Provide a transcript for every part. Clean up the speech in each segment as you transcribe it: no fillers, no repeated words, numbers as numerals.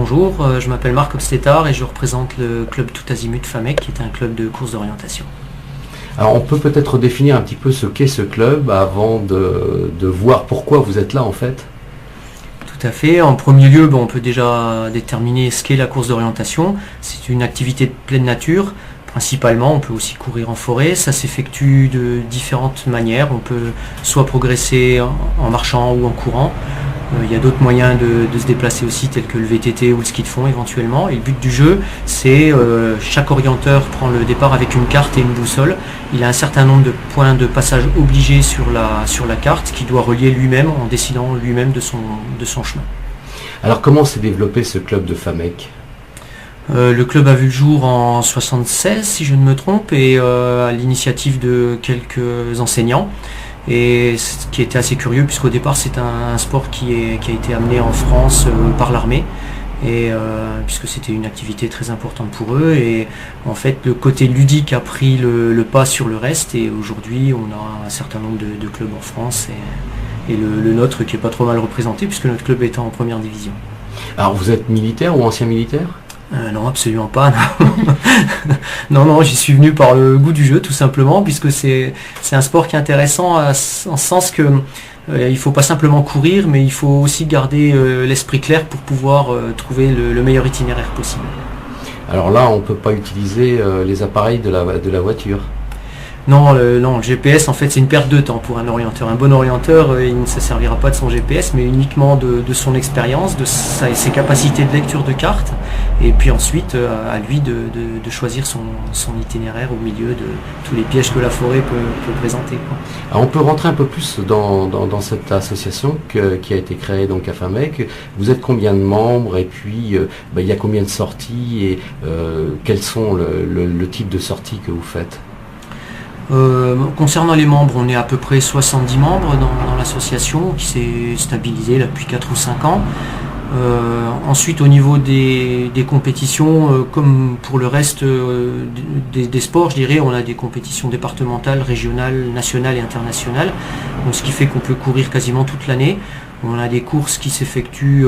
bonjour, je m'appelle Marc Obstétard et je représente le club Tout Azimut FAMEC qui est un club de course d'orientation. Alors on peut peut-être définir un petit peu ce qu'est ce club avant de voir pourquoi vous êtes là en fait. Tout à fait. En premier lieu, on peut déjà déterminer ce qu'est la course d'orientation. C'est une activité de pleine nature. Principalement, on peut aussi courir en forêt. Ça s'effectue de différentes manières. On peut soit progresser en marchant ou en courant. Il y a d'autres moyens de se déplacer aussi, tels que le VTT ou le ski de fond éventuellement. Et le but du jeu, c'est chaque orienteur prend le départ avec une carte et une boussole. Il a un certain nombre de points de passage obligés sur la carte qu'il doit relier lui-même en décidant lui-même de son chemin. Alors comment s'est développé ce club de FAMEC ? Le club a vu le jour en 1976, si je ne me trompe, et à l'initiative de quelques enseignants. Et ce qui était assez curieux, puisqu'au départ c'est un sport qui a été amené en France par l'armée, et puisque c'était une activité très importante pour eux, et en fait le côté ludique a pris le pas sur le reste, et aujourd'hui on a un certain nombre de clubs en France, et le nôtre qui est pas trop mal représenté, puisque notre club est en première division. Alors vous êtes militaire ou ancien militaire ? Non, absolument pas. Non, j'y suis venu par le goût du jeu, tout simplement, puisque c'est un sport qui est intéressant en sens que il ne faut pas simplement courir, mais il faut aussi garder l'esprit clair pour pouvoir trouver le meilleur itinéraire possible. Alors là, on ne peut pas utiliser les appareils de la voiture. Non, le GPS en fait c'est une perte de temps pour un orienteur. Un bon orienteur, il ne se servira pas de son GPS, mais uniquement de son expérience, de ses capacités de lecture de carte, et puis ensuite à lui de choisir son itinéraire au milieu de tous les pièges que la forêt peut présenter. Alors on peut rentrer un peu plus dans cette association qui a été créée donc à FAMEC. Vous êtes combien de membres, et puis il y a combien de sorties, et quels sont le type de sorties que vous faites ? Concernant les membres, on est à peu près 70 membres dans l'association qui s'est stabilisée là, depuis 4 ou 5 ans. Ensuite, au niveau des compétitions, comme pour le reste des sports, je dirais, on a des compétitions départementales, régionales, nationales et internationales, donc ce qui fait qu'on peut courir quasiment toute l'année. On a des courses qui s'effectuent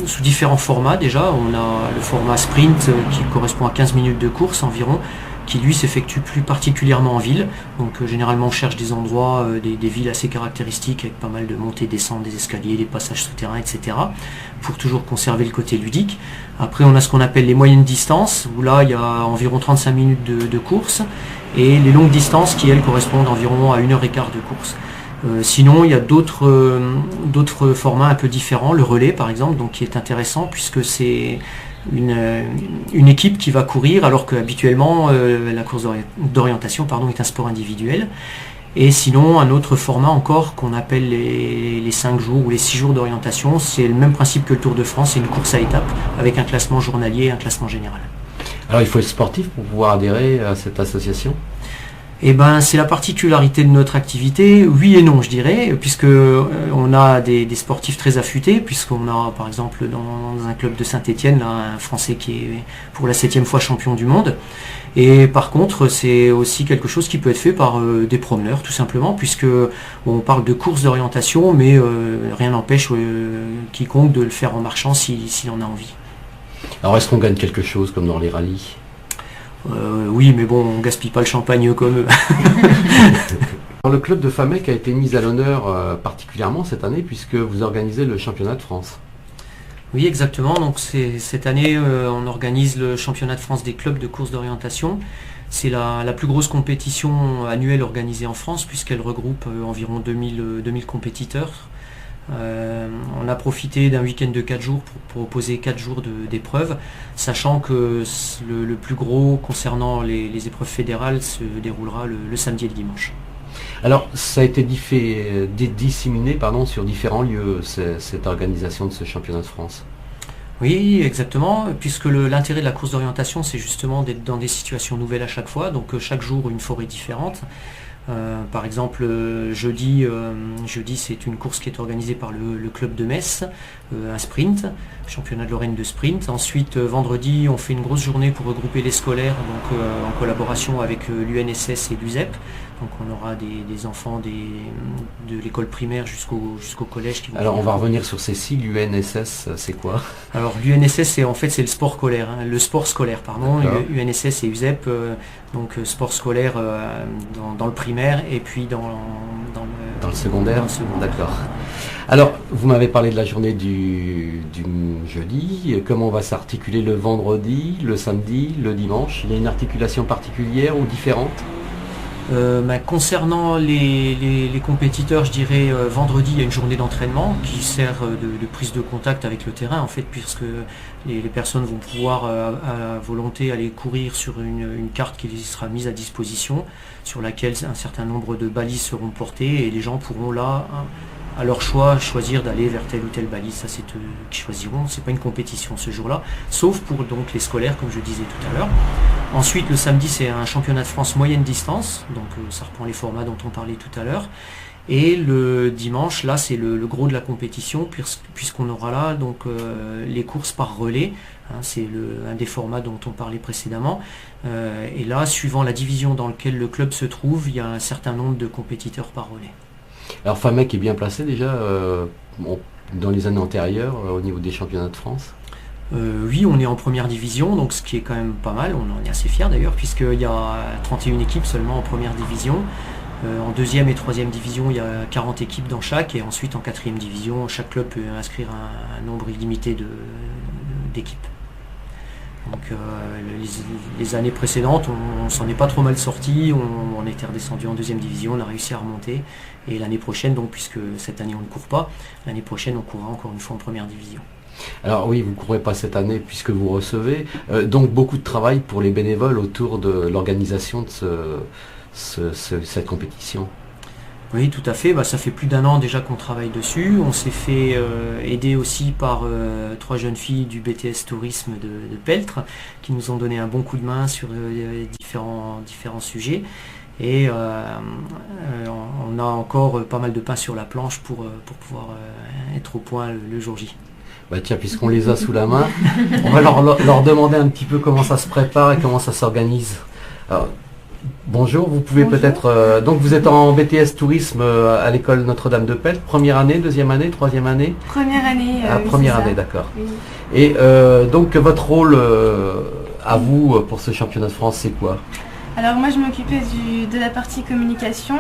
sous différents formats déjà. On a le format sprint qui correspond à 15 minutes de course environ, qui lui s'effectue plus particulièrement en ville. Donc généralement on cherche des endroits, des villes assez caractéristiques avec pas mal de montées, descentes, des escaliers, des passages souterrains, etc. pour toujours conserver le côté ludique. Après on a ce qu'on appelle les moyennes distances, où là il y a environ 35 minutes de course, et les longues distances qui elles correspondent environ à 1h15 de course. Sinon il y a d'autres formats un peu différents, le relais par exemple, donc qui est intéressant puisque c'est une équipe qui va courir, alors qu'habituellement la course d'orientation est un sport individuel. Et sinon un autre format encore qu'on appelle les 5 jours ou les 6 jours d'orientation, c'est le même principe que le Tour de France, c'est une course à étapes avec un classement journalier et un classement général. Alors il faut être sportif pour pouvoir adhérer à cette association ? C'est la particularité de notre activité, oui et non je dirais, puisque on a des sportifs très affûtés, puisqu'on a par exemple dans un club de Saint-Étienne un Français qui est pour la 7e fois champion du monde. Et par contre c'est aussi quelque chose qui peut être fait par des promeneurs tout simplement, puisque on parle de course d'orientation, mais rien n'empêche quiconque de le faire en marchant s'il en a envie. Alors est-ce qu'on gagne quelque chose comme dans les rallyes ? Oui, mais bon, on gaspille pas le champagne comme eux. Le club de FAMEC a été mis à l'honneur particulièrement cette année, puisque vous organisez le championnat de France. Oui, exactement. Donc cette année, on organise le championnat de France des clubs de course d'orientation. C'est la plus grosse compétition annuelle organisée en France, puisqu'elle regroupe environ 2000 compétiteurs. On a profité d'un week-end de 4 jours pour proposer 4 jours d'épreuves, sachant que le plus gros concernant les épreuves fédérales se déroulera le samedi et le dimanche. Alors ça a été disséminé sur différents lieux, cette organisation de ce championnat de France. Oui, exactement, puisque l'intérêt de la course d'orientation, c'est justement d'être dans des situations nouvelles à chaque fois, donc chaque jour une forêt différente. Par exemple, jeudi c'est une course qui est organisée par le club de Metz, un sprint, championnat de Lorraine de sprint. Ensuite, vendredi, on fait une grosse journée pour regrouper les scolaires, donc en collaboration avec l'UNSS et l'USEP. Donc on aura des enfants de l'école primaire jusqu'au collège. Alors on va revenir sur ces sigles. UNSS, c'est quoi? Alors l'UNSS, c'est le sport scolaire, hein, le sport scolaire, pardon. UNSS et USEP, donc sport scolaire dans le primaire et puis dans le secondaire. D'accord. Alors, vous m'avez parlé de la journée du jeudi. Comment va s'articuler le vendredi, le samedi, le dimanche? Il y a une articulation particulière ou différente? Concernant les compétiteurs, je dirais vendredi, il y a une journée d'entraînement qui sert de prise de contact avec le terrain, en fait, puisque les personnes vont pouvoir à volonté aller courir sur une carte qui sera mise à disposition, sur laquelle un certain nombre de balises seront portées, et les gens pourront là, à leur choix, choisir d'aller vers telle ou telle balise. Ça, c'est eux qui choisiront. C'est pas une compétition ce jour-là, sauf pour donc les scolaires, comme je disais tout à l'heure. Ensuite, le samedi, c'est un championnat de France moyenne distance, donc ça reprend les formats dont on parlait tout à l'heure. Et le dimanche, là, c'est le gros de la compétition, puisqu'on aura là donc les courses par relais. Hein, c'est un des formats dont on parlait précédemment. Et là, suivant la division dans laquelle le club se trouve, il y a un certain nombre de compétiteurs par relais. Alors Famec est bien placé déjà dans les années antérieures au niveau des championnats de France? Oui, on est en première division, donc ce qui est quand même pas mal. On en est assez fiers d'ailleurs, puisqu'il y a 31 équipes seulement en première division. En deuxième et troisième division, il y a 40 équipes dans chaque, et ensuite en quatrième division, chaque club peut inscrire un nombre illimité d'équipes. Donc les années précédentes, on s'en est pas trop mal sorti, on était redescendu en deuxième division, on a réussi à remonter, et l'année prochaine, donc puisque cette année on ne court pas, l'année prochaine on courra encore une fois en première division. Alors oui, vous ne courez pas cette année puisque vous recevez, donc beaucoup de travail pour les bénévoles autour de l'organisation de cette compétition. Oui, tout à fait. Ça fait plus d'1 an déjà qu'on travaille dessus. On s'est fait aider aussi par 3 jeunes filles du BTS Tourisme de Peltre qui nous ont donné un bon coup de main sur différents sujets. Et on a encore pas mal de pain sur la planche pour pouvoir être au point le jour J. Tiens, puisqu'on les a sous la main, on va leur demander un petit peu comment ça se prépare et comment ça s'organise. Alors, bonjour, vous pouvez peut-être... donc vous êtes en BTS Tourisme à l'école Notre-Dame de Peltre, première année, deuxième année, troisième année? Première année. Oui, première année, d'accord. Oui. Et donc votre rôle à vous pour ce championnat de France, c'est quoi? Alors moi je m'occupais de la partie communication.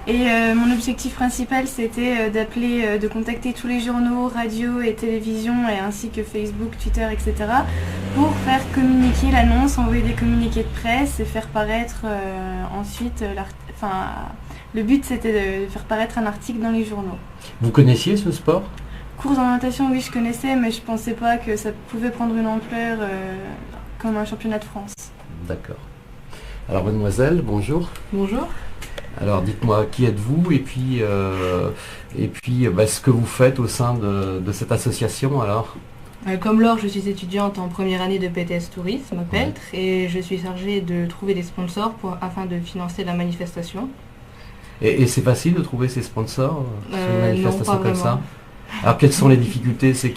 Et mon objectif principal, c'était de contacter tous les journaux, radios et télévisions, et ainsi que Facebook, Twitter, etc. pour faire communiquer l'annonce, envoyer des communiqués de presse et faire paraître ensuite... le but, c'était de faire paraître un article dans les journaux. Vous connaissiez ce sport? Course d'orientation, oui, je connaissais, mais je ne pensais pas que ça pouvait prendre une ampleur comme un championnat de France. D'accord. Alors mademoiselle, bonjour. Bonjour. Alors dites-moi, qui êtes-vous et puis ce que vous faites au sein de cette association alors? Comme Laure, je suis étudiante en première année de BTS Tourisme à Peltre et je suis chargée de trouver des sponsors afin de financer la manifestation. Et c'est facile de trouver ces sponsors sur une manifestation non, pas comme ça? Alors quelles sont les difficultés? C'est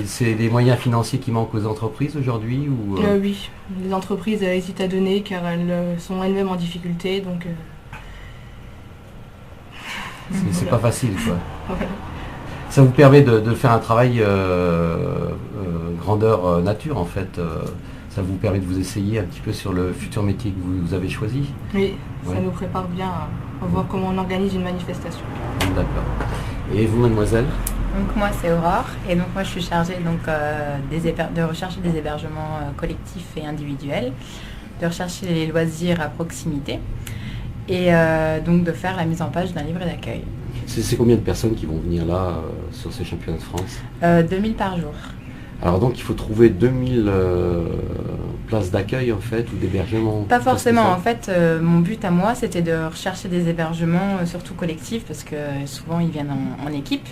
c'est des moyens financiers qui manquent aux entreprises aujourd'hui ou Oui, les entreprises hésitent à donner car elles sont elles-mêmes en difficulté, donc... C'est pas facile, quoi. Ouais. Ça vous permet de faire un travail grandeur nature, en fait. Ça vous permet de vous essayer un petit peu sur le futur métier que vous avez choisi. Oui, ouais. Ça nous prépare bien à voir comment on organise une manifestation. D'accord. Et vous, mademoiselle? Donc moi, c'est Aurore. Et donc moi, je suis chargée de rechercher des hébergements collectifs et individuels, de rechercher les loisirs à proximité, et donc de faire la mise en page d'un livret d'accueil. C'est combien de personnes qui vont venir là sur ces championnats de France? 2000 par jour. Alors donc il faut trouver 2000 places d'accueil en fait ou d'hébergement? Pas forcément, en fait mon but à moi c'était de rechercher des hébergements surtout collectifs parce que souvent ils viennent en équipe.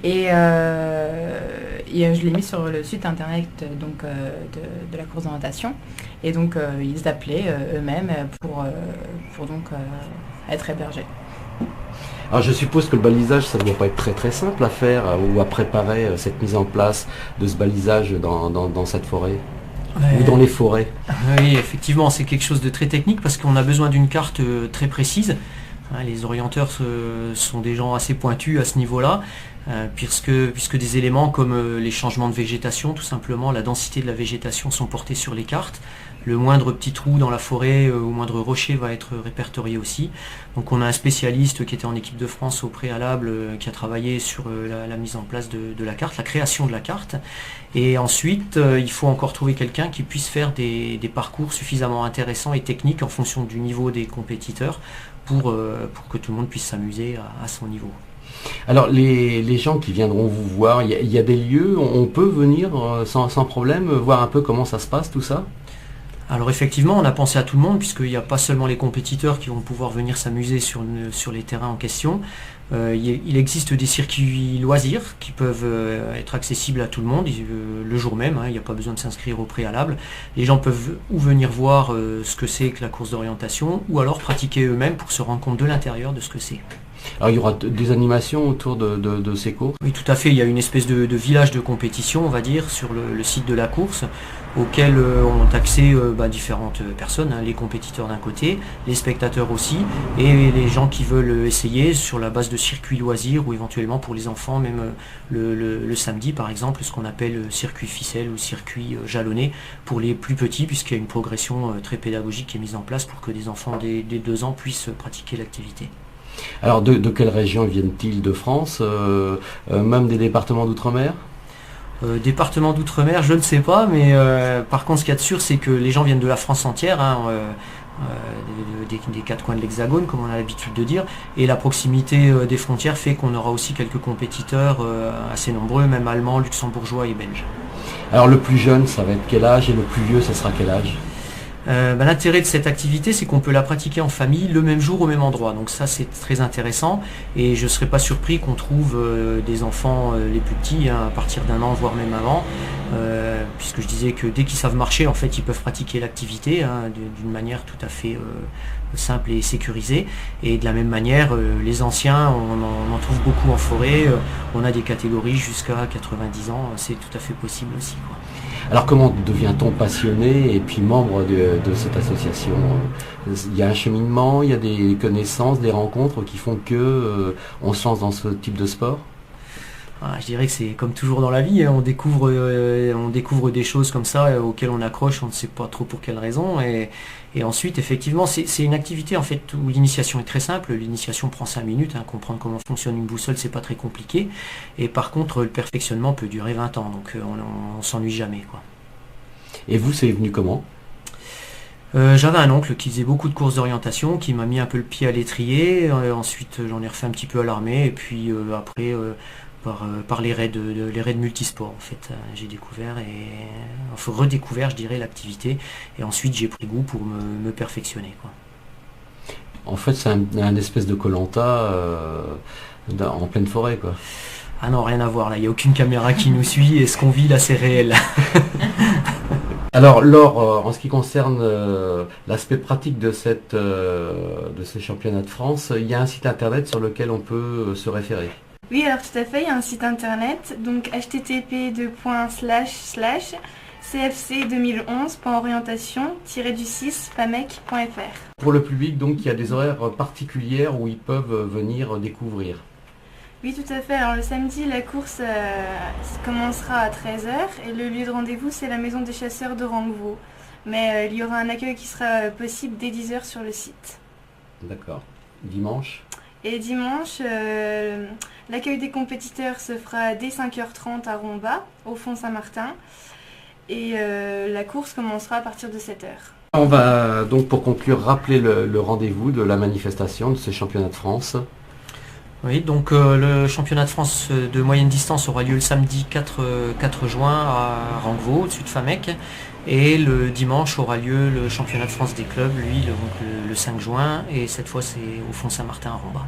Et je l'ai mis sur le site internet donc, de la course d'orientation. Et donc ils appelaient eux-mêmes pour donc être hébergés. Alors je suppose que le balisage, ça ne doit pas être très très simple à faire ou à préparer cette mise en place de ce balisage dans cette forêt. ou dans les forêts? Oui, effectivement, c'est quelque chose de très technique parce qu'on a besoin d'une carte très précise. Les orienteurs sont des gens assez pointus à ce niveau-là, puisque des éléments comme les changements de végétation, tout simplement, la densité de la végétation sont portés sur les cartes. Le moindre petit trou dans la forêt ou moindre rocher va être répertorié aussi. Donc on a un spécialiste qui était en équipe de France au préalable, qui a travaillé sur la mise en place de la carte, la création de la carte. Et ensuite, il faut encore trouver quelqu'un qui puisse faire des parcours suffisamment intéressants et techniques en fonction du niveau des compétiteurs pour que tout le monde puisse s'amuser à son niveau. Alors les gens qui viendront vous voir, il y a des lieux, on peut venir sans problème, voir un peu comment ça se passe tout ça? Alors effectivement, on a pensé à tout le monde, puisqu'il n'y a pas seulement les compétiteurs qui vont pouvoir venir s'amuser sur les terrains en question. Il existe des circuits loisirs qui peuvent être accessibles à tout le monde le jour même, il n'y a pas besoin de s'inscrire au préalable. Les gens peuvent ou venir voir ce que c'est que la course d'orientation, ou alors pratiquer eux-mêmes pour se rendre compte de l'intérieur de ce que c'est. Alors il y aura des animations autour de ces courses? Oui, tout à fait, il y a une espèce de village de compétition, on va dire, sur le site de la course, auquel ont accès différentes personnes, les compétiteurs d'un côté, les spectateurs aussi, et les gens qui veulent essayer sur la base de circuits loisirs, ou éventuellement pour les enfants, même le samedi par exemple, ce qu'on appelle circuit ficelle ou circuit jalonné, pour les plus petits, puisqu'il y a une progression très pédagogique qui est mise en place pour que des enfants dès 2 ans puissent pratiquer l'activité. Alors de quelle région viennent-ils de France, même des départements d'outre-mer? Département d'outre-mer, je ne sais pas, mais par contre ce qu'il y a de sûr, c'est que les gens viennent de la France entière, des 4 coins de l'Hexagone, comme on a l'habitude de dire, et la proximité des frontières fait qu'on aura aussi quelques compétiteurs assez nombreux, même allemands, luxembourgeois et belges. Alors le plus jeune, ça va être quel âge, et le plus vieux, ça sera quel âge? L'intérêt de cette activité, c'est qu'on peut la pratiquer en famille le même jour au même endroit, donc ça c'est très intéressant, et je ne serais pas surpris qu'on trouve des enfants les plus petits à partir d'1 an, voire même avant, puisque je disais que dès qu'ils savent marcher, en fait ils peuvent pratiquer l'activité d'une manière tout à fait simple et sécurisée, et de la même manière les anciens, on en trouve beaucoup en forêt, on a des catégories jusqu'à 90 ans, c'est tout à fait possible aussi, quoi. Alors comment devient-on passionné et puis membre de cette association? Il y a un cheminement, il y a des connaissances, des rencontres qui font que on se lance dans ce type de sport? Je dirais que c'est comme toujours dans la vie, on découvre des choses comme ça auxquelles on accroche, on ne sait pas trop pour quelle raison, et ensuite effectivement c'est une activité en fait où l'initiation est très simple. L'initiation prend 5 minutes, comprendre comment fonctionne une boussole c'est pas très compliqué, et par contre le perfectionnement peut durer 20 ans, donc on s'ennuie jamais, quoi. Et vous, c'est venu comment? J'avais un oncle qui faisait beaucoup de courses d'orientation, qui m'a mis un peu le pied à l'étrier, ensuite j'en ai refait un petit peu à l'armée, et puis après par les raids multisports en fait, j'ai découvert redécouvert je dirais l'activité, et ensuite j'ai pris goût pour me perfectionner, quoi. En fait c'est un espèce de Koh-Lanta en pleine forêt, quoi. Ah non, rien à voir là, il n'y a aucune caméra qui nous suit, et ce qu'on vit là c'est réel. Alors Laure, en ce qui concerne l'aspect pratique de ces championnats de France, il y a un site internet sur lequel on peut se référer? Oui, alors tout à fait, il y a un site internet, donc http://cfc2011.orientation-du6famec.fr. Pour le public, donc, il y a des horaires particulières où ils peuvent venir découvrir? Oui, tout à fait. Alors le samedi, la course commencera à 13h et le lieu de rendez-vous, c'est la maison des chasseurs de Rangvo. Mais il y aura un accueil qui sera possible dès 10h sur le site. D'accord. Dimanche? Et dimanche, l'accueil des compétiteurs se fera dès 5h30 à Romba, au fond Saint-Martin. Et la course commencera à partir de 7h. On va donc, pour conclure, rappeler le rendez-vous de la manifestation de ce championnat de France. Oui, donc le championnat de France de moyenne distance aura lieu le samedi 4 juin à Rangvo, au-dessus de Famec. Et le dimanche aura lieu le championnat de France des clubs, lui, le 5 juin, et cette fois c'est au fond Saint-Martin à Romba.